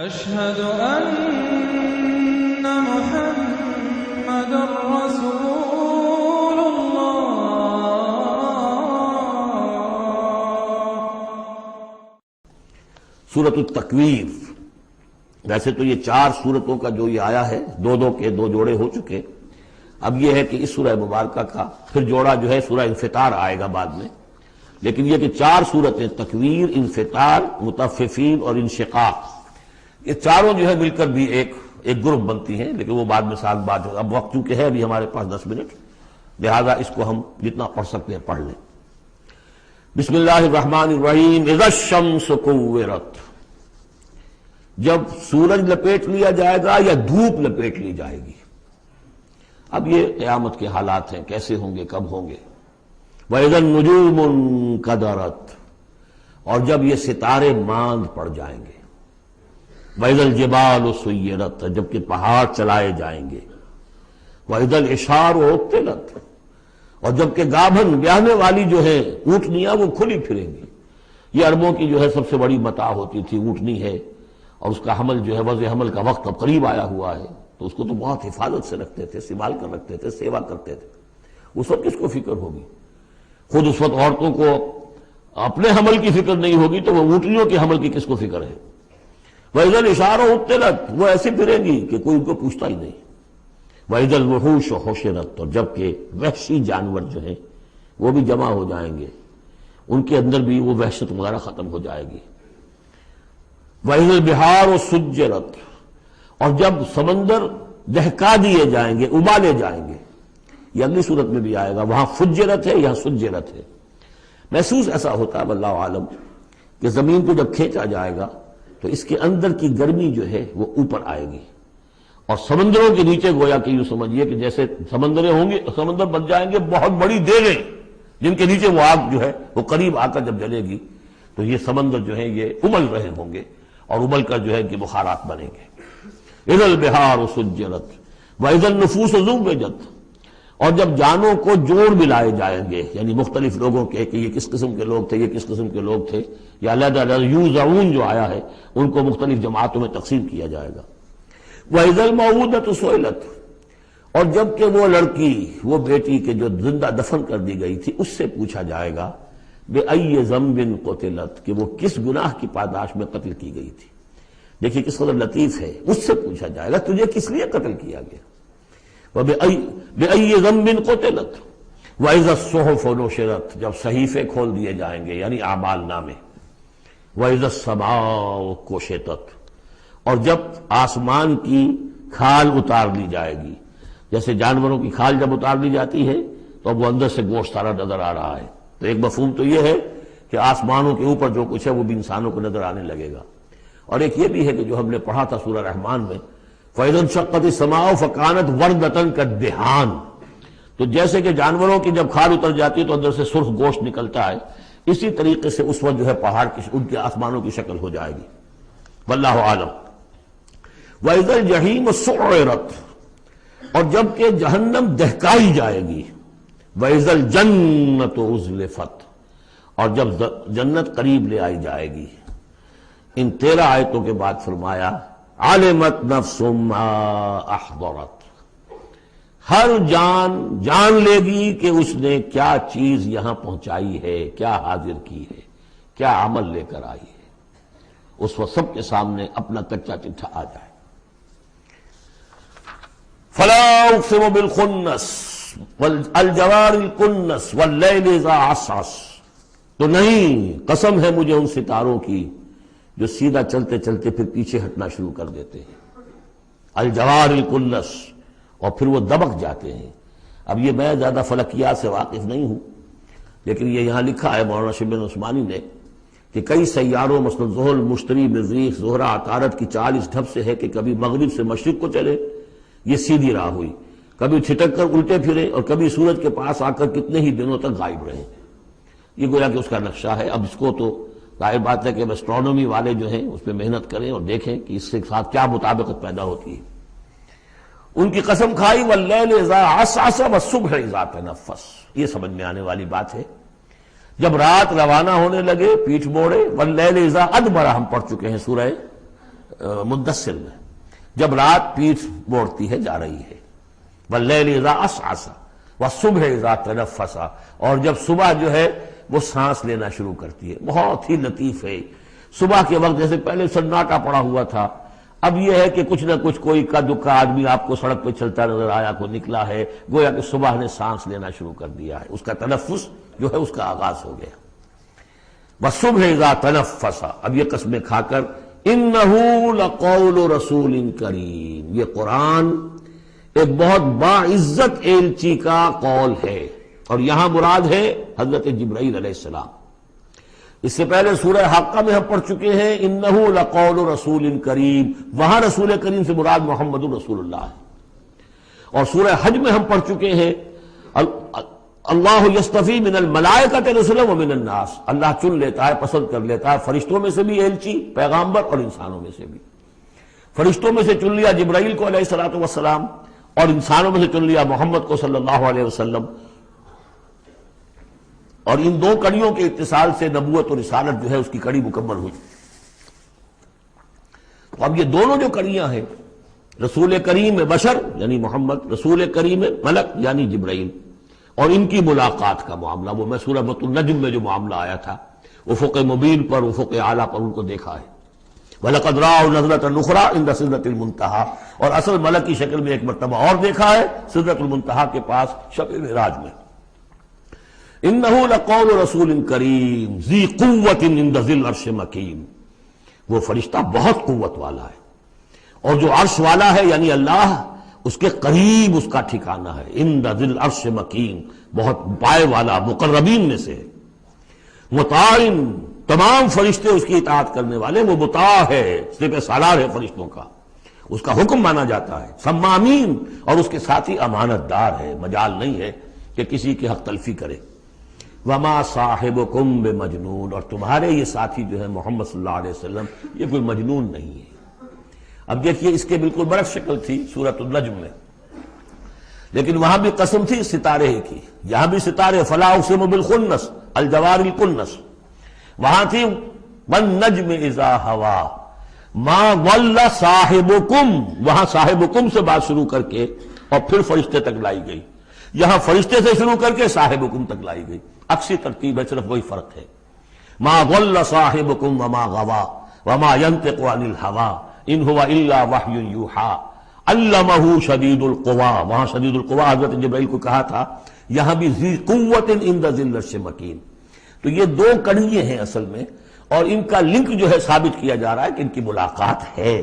أشهد أن محمد رسول الله۔ سورۃ التکویر، ویسے تو یہ 4 سورتوں کا جو یہ آیا ہے، دو کے 2 جوڑے ہو چکے۔ اب یہ ہے کہ اس سورہ مبارکہ کا پھر جوڑا جو ہے سورہ انفطار آئے گا بعد میں، لیکن یہ کہ 4 سورتیں تکویر، انفطار، مطففین اور انشقاق، یہ چاروں جو ہے مل کر بھی ایک گروپ بنتی ہیں، لیکن وہ بعد میں ساتھ بات ہو۔ اب وقت چونکہ ہے ابھی ہمارے پاس 10 منٹ، لہذا اس کو ہم جتنا پڑھ سکتے ہیں پڑھ لیں۔ بسم اللہ الرحمن الرحیم۔ اذا الشمس کورت، جب سورج لپیٹ لیا جائے گا یا دھوپ لپیٹ لی جائے گی۔ اب یہ قیامت کے حالات ہیں، کیسے ہوں گے، کب ہوں گے۔ وَإِذَا النُّجُومُ انْكَدَرَتْ، اور جب یہ ستارے ماند پڑ جائیں گے۔ وَإِذَا الْجِبَالُ سُيِّرَتْ، جبکہ پہاڑ چلائے جائیں گے۔ وَإِذَا الْعِشَارُ عُطِّلَتْ، اور جبکہ گابھن بیاہنے والی جو ہے اونٹنیاں وہ کھلی پھریں گی۔ یہ عربوں کی جو ہے سب سے بڑی متاع ہوتی تھی، اونٹنی ہے، اور اس کا حمل جو ہے وضع حمل کا وقت اب قریب آیا ہوا ہے، تو اس کو تو بہت حفاظت سے رکھتے تھے، سنبھال کر رکھتے تھے، سیوا کرتے تھے۔ اس وقت کس کو فکر ہوگی؟ خود اس وقت عورتوں کو اپنے حمل کی فکر نہیں ہوگی تو وہ اونٹنیوں کے حمل کی کس کو فکر ہے؟ وَإِذَا الْعِشَارُ عُطِّلَتْ، وہ ایسے پھریں گی کہ کوئی ان کو پوچھتا ہی نہیں۔ وَإِذَا الْوُحُوشُ حُشِرَتْ، اور جبکہ وحشی جانور جو ہیں وہ بھی جمع ہو جائیں گے، ان کے اندر بھی وہ وحشت وغیرہ ختم ہو جائے گی۔ وَإِذَا الْبِحَارُ سُجِّرَتْ، اور جب سمندر دہکا دیے جائیں گے، ابالے جائیں گے۔ یہ اگلی صورت میں بھی آئے گا، وہاں فجرت ہے، یہاں سجرت ہے۔ محسوس ایسا ہوتا ہے واللہ عالم کہ زمین کو جب کھینچا جائے گا تو اس کے اندر کی گرمی جو ہے وہ اوپر آئے گی، اور سمندروں کے نیچے گویا کہ یوں سمجھیے کہ جیسے سمندریں ہوں گے، سمندر بن جائیں گے بہت بڑی دیگیں، جن کے نیچے وہ آگ جو ہے وہ قریب آ کر جب جلے گی تو یہ سمندر جو ہے یہ ابل رہے ہوں گے، اور ابل کر جو ہے کہ بخارات بنیں گے۔ اذا البحار سجرت واذا النفوس زوجت، اور جب جانوں کو جوڑ ملائے جائیں گے، یعنی مختلف لوگوں کے کہ یہ کس قسم کے لوگ تھے، یہ کس قسم کے لوگ تھے، یا علیحدہ علیحدہ یوزعون جو آیا ہے ان کو مختلف جماعتوں میں تقسیم کیا جائے گا۔ وَإِذَا الْمَوْءُودَةُ سُئِلَتْ، اور جب کہ وہ لڑکی، وہ بیٹی کے جو زندہ دفن کر دی گئی تھی، اس سے پوچھا جائے گا بِأَيِّ ذَنْبٍ قُتِلَتْ، کہ وہ کس گناہ کی پاداش میں قتل کی گئی تھی۔ دیکھیے کس قدر لطیف ہے، اس سے پوچھا جائے گا تجھے کس لیے قتل کیا گیا۔ بِأَيِّ ذَنْبٍ قُتِلَتْ وَإِذَا الصُّحُفُ نُشِرَتْ، جب صحیفے کھول دیے جائیں گے یعنی اعمال نامے۔ وَإِذَا السَّمَاءُ كُشِطَتْ، اور جب آسمان کی کھال اتار لی جائے گی، جیسے جانوروں کی کھال جب اتار لی جاتی ہے تو اب وہ اندر سے گوشت سارا نظر آ رہا ہے، تو ایک مفہوم تو یہ ہے کہ آسمانوں کے اوپر جو کچھ ہے وہ بھی انسانوں کو نظر آنے لگے گا، اور ایک یہ بھی ہے کہ جو ہم نے پڑھا تھا سورہ رحمان میں، فَإِذَا انشَقَّتِ السَّمَاءُ فَكَانَتْ وَرْدَةً كَالدِّهَانِ، تو جیسے کہ جانوروں کی جب کھال اتر جاتی ہے تو اندر سے سرخ گوشت نکلتا ہے، اسی طریقے سے اس وقت جو ہے پہاڑ کی ان کے آسمانوں کی شکل ہو جائے گی۔ واللہ عالم۔ وَإِذَا الْجَحِيمُ سُعِّرَتْ، اور جب کہ جہنم دہکائی جائے گی۔ وَإِذَا الْجَنَّةُ أُزْلِفَتْ، اور جب جنت قریب لے آئی جائے گی۔ ان 13 آیتوں کے بعد فرمایا عَلِمَتْ نَفْسٌ مَّا أَحْضَرَتْ، ہر جان جان لے گی کہ اس نے کیا چیز یہاں پہنچائی ہے، کیا حاضر کی ہے، کیا عمل لے کر آئی ہے۔ اس وقت سب کے سامنے اپنا کچا چٹھا آ جائے۔ فَلَا أُقْسِمُ بِالْخُنَّسِ وَالْجَوَارِ الْكُنَّسِ وَاللَّيْلِ إِذَا عَسْعَسَ، تو نہیں، قسم ہے مجھے ان ستاروں کی جو سیدھا چلتے چلتے پھر پیچھے ہٹنا شروع کر دیتے ہیں۔ الجوار الکنس، اور پھر وہ دبک جاتے ہیں۔ اب یہ میں زیادہ فلکیات سے واقف نہیں ہوں، لیکن یہ یہاں لکھا ہے مولانا شبیر عثمانی نے کہ کئی سیاروں مثلا زحل، مشتری، مریخ، زہرہ، عطارد کی چال اس ڈھب سے ہے کہ کبھی مغرب سے مشرق کو چلے، یہ سیدھی راہ ہوئی، کبھی چھٹک کر الٹے پھرے، اور کبھی سورج کے پاس آ کر کتنے ہی دنوں تک غائب رہے۔ یہ گویا کہ اس کا نقشہ ہے۔ اب اس کو تو ظاہر بات ہے کہ ایسٹرونومی والے جو ہیں اس پہ محنت کریں اور دیکھیں کہ اس کے ساتھ کیا مطابقت پیدا ہوتی ہے۔ ان کی قسم کھائی واللیل اذا عسعس والصبح اذا تنفس، یہ سمجھ میں آنے والی بات ہے۔ جب رات روانہ ہونے لگے، پیٹھ موڑے، واللیل اذا ادبر ہم پڑھ چکے ہیں سورہ مدثر میں، جب رات پیٹھ موڑتی ہے جا رہی ہے، واللیل اذا عسعس والصبح اذا تنفس، اور جب صبح جو ہے وہ سانس لینا شروع کرتی ہے۔ بہت ہی لطیف ہے۔ صبح کے وقت جیسے پہلے سناٹا پڑا ہوا تھا، اب یہ ہے کہ کچھ نہ کچھ کوئی کا دکا آدمی آپ کو سڑک پہ چلتا نظر آیا، کوئی نکلا ہے، گویا کہ صبح نے سانس لینا شروع کر دیا ہے، اس کا تنفس جو ہے اس کا آغاز ہو گیا۔ والصبح اذا تنفس، اب یہ قسمیں کھا کر، انہ لقول رسول کریم، یہ قرآن ایک بہت باعزت ایلچی کا قول ہے، اور یہاں مراد ہے حضرت جبرائیل علیہ السلام۔ اس سے پہلے سورہ حاقہ میں ہم پڑھ چکے ہیں انہ لقول رسول کریم، وہاں رسول کریم سے مراد محمد رسول اللہ ہے۔ اور سورہ حج میں ہم پڑھ چکے ہیں اللہ یصطفی من الملائکۃ رسلا ومن الناس، اللہ چن لیتا ہے، پسند کر لیتا ہے فرشتوں میں سے بھی ایلچی پیغامبر اور انسانوں میں سے بھی۔ فرشتوں میں سے چن لیا جبرائیل کو علیہ الصلوۃ والسلام، اور انسانوں میں سے چن لیا محمد کو صلی اللہ علیہ وسلم، اور ان دو کڑیوں کے اتصال سے نبوت اور رسالت جو ہے اس کی کڑی مکمل ہوئی۔ تو اب یہ دونوں جو کڑیاں ہیں، رسول کریم بشر یعنی محمد، رسول کریم ملک یعنی جبرائیل، اور ان کی ملاقات کا معاملہ، وہ میں سورہ النجم میں جو معاملہ آیا تھا، افق مبین پر، افق اعلیٰ پر ان کو دیکھا ہے۔ وَلَقَدْ رَأَوْا نَزْلَةً أُخْرَىٰ عِندَ سِدْرَةِ الْمُنتَهَىٰ، اور اصل ملک کی شکل میں ایک مرتبہ اور دیکھا ہے سدرۃ المنتہا کے پاس شب معراج میں۔ إِنَّهُ لَقَوْلُ رَسُولٍ كَرِيمٍ ذِي قُوَّةٍ عِندَ ذِي الْعَرْشِ مَكِينٍ، وہ فرشتہ بہت قوت والا ہے، اور جو عرش والا ہے یعنی اللہ، اس کے قریب اس کا ٹھکانہ ہے۔ عند ذی العرش مکین، بہت پائے والا، مقربین میں سے ہے۔ مطاع، تمام فرشتے اس کی اطاعت کرنے والے، وہ مطاع ہے، سپہ سالار ہے فرشتوں کا، اس کا حکم مانا جاتا ہے۔ سمامین، اور اس کے ساتھی امانت دار ہے، مجال نہیں ہے کہ کسی کی حق تلفی کرے۔ وما صاحبکم بمجنون، اور تمہارے یہ ساتھی جو ہے محمد صلی اللہ علیہ وسلم، یہ کوئی مجنون نہیں ہے۔ اب دیکھیے اس کے بالکل برعکس شکل تھی سورۃ النجم میں، لیکن وہاں بھی قسم تھی ستارے کی، یہاں بھی ستارے، فلا اقسم بالخنس الجوار الکنس، وہاں تھی والنجم اذا ہوا ما ضل صاحبکم، وہاں صاحبکم سے بات شروع کر کے اور پھر فرشتے تک لائی گئی، یہاں فرشتے سے شروع کر کے صاحبکم تک لائی گئی، عکسی ترتیب ہے، صرف وہی فرق ہے۔ ما ضل صاحبکم وما غوا وما ينطق عن الهوى ان هو الا وحی یوحی علمہ شدید القوی، وہاں شدید القوی حضرت جبرائیل کو کہا تھا، یہاں بھی ذی قوت عند ذی العرش مکین۔ تو یہ دو کڑیے ہیں اصل میں، اور ان کا لنک جو ہے ثابت کیا جا رہا ہے کہ ان کی ملاقات ہے۔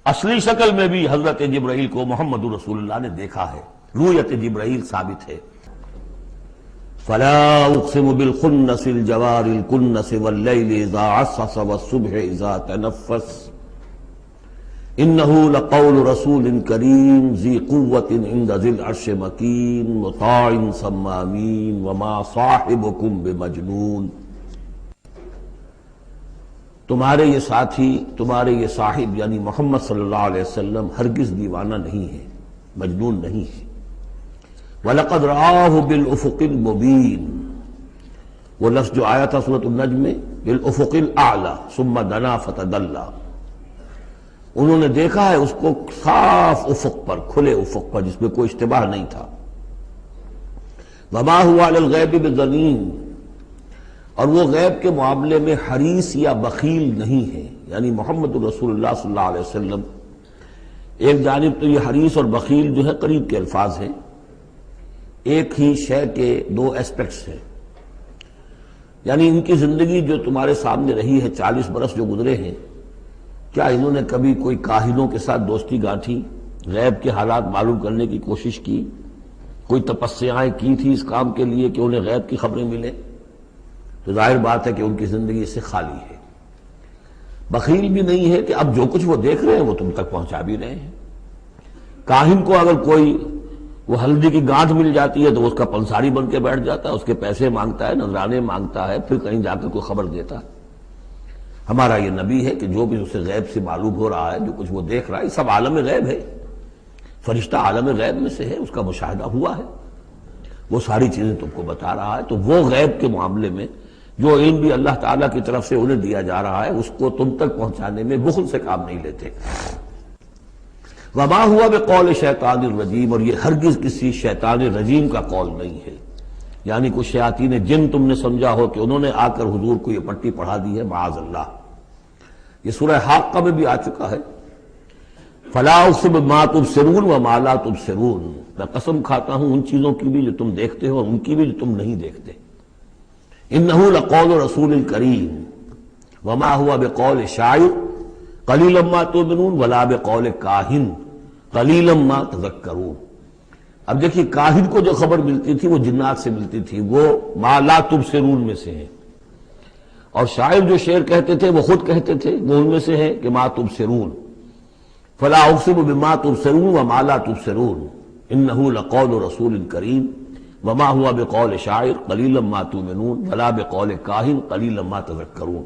اصلی شکل میں بھی حضرت جبرائیل کو محمد رسول اللہ نے دیکھا ہے، رؤیت جبرائیل ثابت ہے۔ فلا اقسم بالخنس الجوار الکنس واللیل اذا عسعس والصبح اذا تنفس انہ لقول رسول کریم ذی قوت عند ذی العرش مکین مطاع ثم امین وما صاحبکم بمجنون، تمہارے یہ ساتھی، تمہارے یہ صاحب یعنی محمد صلی اللہ علیہ وسلم ہرگز دیوانہ نہیں ہے، مجنون نہیں ہے۔ وَلَقَدْ رَآهُ بِالْأُفُقِ الْمُبِينِ، وہ لفظ جو آیا تھا سورۃ النجم میں، بِالْأُفُقِ الْأَعْلَى ثُمَّ دَنَا فَتَدَلَّى، انہوں نے دیکھا ہے اس کو صاف افق پر، کھلے افق پر، جس میں کوئی اشتباہ نہیں تھا۔ وَمَا هُوَ عَلَى الْغَيْبِ بِضَنِينٍ، اور وہ غیب کے معاملے میں حریص یا بخیل نہیں ہے، یعنی محمد رسول اللہ صلی اللہ علیہ وسلم، ایک جانب تو یہ حریص اور بخیل جو ہے قریب کے الفاظ ہیں، ایک ہی شے کے دو ایسپیکٹس ہیں، یعنی ان کی زندگی جو تمہارے سامنے رہی ہے، 40 برس جو گزرے ہیں، کیا انہوں نے کبھی کوئی کاہنوں کے ساتھ دوستی گانٹھی، غیب کے حالات معلوم کرنے کی کوشش کی، کوئی تپسیائیں کی تھی اس کام کے لیے کہ انہیں غیب کی خبریں ملیں؟ تو ظاہر بات ہے کہ ان کی زندگی اس سے خالی ہے۔ بخیل بھی نہیں ہے کہ اب جو کچھ وہ دیکھ رہے ہیں وہ تم تک پہنچا بھی رہے ہیں۔ کاہن کو اگر کوئی وہ ہلدی کی گانٹھ مل جاتی ہے تو اس کا پنساری بن کے بیٹھ جاتا ہے، اس کے پیسے مانگتا ہے، نذرانے مانگتا ہے، پھر کہیں جا کر کوئی خبر دیتا ہے۔ ہمارا یہ نبی ہے کہ جو بھی اسے غیب سے معلوم ہو رہا ہے، جو کچھ وہ دیکھ رہا ہے، یہ سب عالم غیب ہے، فرشتہ عالم غیب میں سے ہے، اس کا مشاہدہ ہوا ہے، وہ ساری چیزیں تم کو بتا رہا ہے۔ تو وہ غیب کے معاملے میں جو علم بھی اللہ تعالیٰ کی طرف سے انہیں دیا جا رہا ہے اس کو تم تک پہنچانے میں بخل سے کام نہیں لیتے۔ وما ہوا بقول شیطان الرجیم، اور یہ ہرگز کسی شیطان رجیم کا قول نہیں ہے، یعنی کچھ شیاطین جن تم نے سمجھا ہو کہ انہوں نے آ کر حضور کو یہ پٹی پڑھا دی ہے، معاذ اللہ۔ یہ سورہ حاقہ میں بھی آ چکا ہے، فلا اقسم بما تبصرون وما لا تبصرون، میں قسم کھاتا ہوں ان چیزوں کی بھی جو تم دیکھتے ہو اور ان کی بھی جو تم نہیں دیکھتے۔ انہ لقول رسول کریم وما ہوا بقول شاعر قلیلا ما تؤمنون ولا بقول کاہن قلیلا ما تذکرون۔ اب دیکھیے کاہن کو جو خبر ملتی تھی وہ جنات سے ملتی تھی، وہ ما لا تبصرون میں سے ہے، اور شاعر جو شعر کہتے تھے وہ خود کہتے تھے وہ ان میں سے ہے کہ ما تبصرون۔ فلا اقسم بما تبصرون وما لا تبصرون انہ لقول رسول کریم وما ہوا بقول شاعر قلیلا ما تؤمنون ولا بقول کاہن قلیلا ما تذکرون۔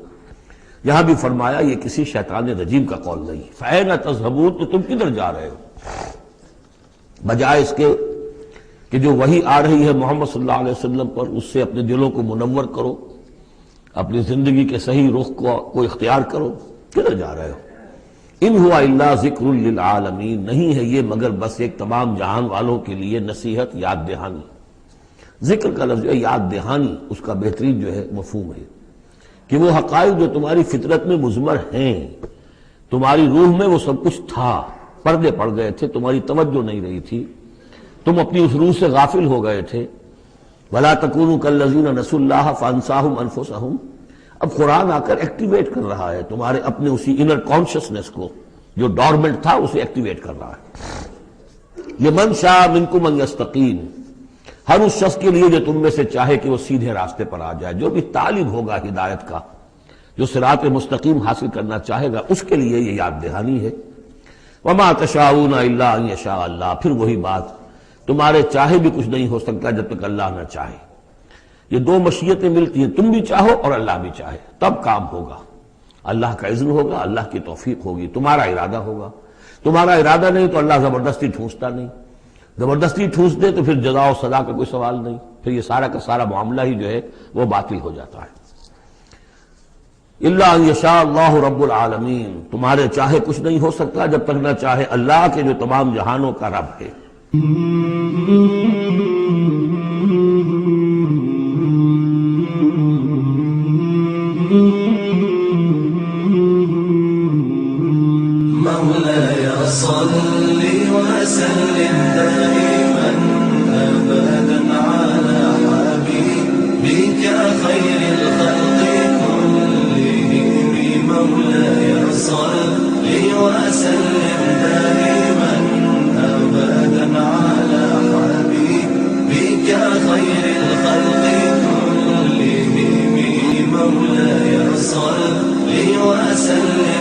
یہاں بھی فرمایا یہ کسی شیطان رجیم کا قول نہیں۔ فأین تذہبون، تو تم کدھر جا رہے ہو؟ بجائے اس کے کہ جو وحی آ رہی ہے محمد صلی اللہ علیہ وسلم پر اس سے اپنے دلوں کو منور کرو، اپنی زندگی کے صحیح رخ کو اختیار کرو، کدھر جا رہے ہو؟ ان ہوا الا ذکر للعالمین، نہیں ہے یہ مگر بس ایک تمام جہان والوں کے لیے نصیحت، یاد دہانی۔ ذکر کا لفظ ہے یاد دہانی، اس کا بہترین جو ہے مفہوم ہے کہ وہ حقائق جو تمہاری فطرت میں مضمر ہیں، تمہاری روح میں وہ سب کچھ تھا، پردے پڑ گئے تھے، تمہاری توجہ نہیں رہی تھی، تم اپنی اس روح سے غافل ہو گئے تھے۔ وَلَا تَكُونُوا كَالَّذِينَ نَسُوا اللَّهَ فَأَنسَاهُمْ أَنفُسَهُمْ۔ اب قرآن آ کر ایکٹیویٹ کر رہا ہے تمہارے اپنے اسی انر کانشسنس کو، جو ڈورمنٹ تھا اسے ایکٹیویٹ کر رہا ہے۔ لِمَنْ شَاءَ مِنْكُمْ أَنْ يَسْتَقِيمَ، ہر اس شخص کے لیے جو تم میں سے چاہے کہ وہ سیدھے راستے پر آ جائے، جو بھی طالب ہوگا ہدایت کا، جو صراط مستقیم حاصل کرنا چاہے گا، اس کے لیے یہ یاد دہانی ہے۔ وَمَا تَشَاءُونَ إِلَّا أَن يَشَاءَ اللَّهُ، پھر وہی بات، تمہارے چاہے بھی کچھ نہیں ہو سکتا جب تک اللہ نہ چاہے۔ یہ دو مشیتیں ملتی ہیں، تم بھی چاہو اور اللہ بھی چاہے، تب کام ہوگا۔ اللہ کا اذن ہوگا، اللہ کی توفیق ہوگی، تمہارا ارادہ ہوگا۔ تمہارا ارادہ نہیں تو اللہ زبردستی ٹھونستا نہیں، زبردستی ٹھونس دے تو پھر جزا و سزا کا کوئی سوال نہیں، پھر یہ سارا کا سارا معاملہ ہی جو ہے وہ باطل ہو جاتا ہے۔ الا ان یشاء اللہ رب العالمین، تمہارے چاہے کچھ نہیں ہو سکتا جب تک نہ چاہے اللہ کے جو تمام جہانوں کا رب ہے۔ مولاي صل وسلم دائما أبدا على حبيبك خير الخلق كلهم، مولاي صل وسلم دائما أبدا على حبيبك خير الخلق كلهم، مولاي صل وسلم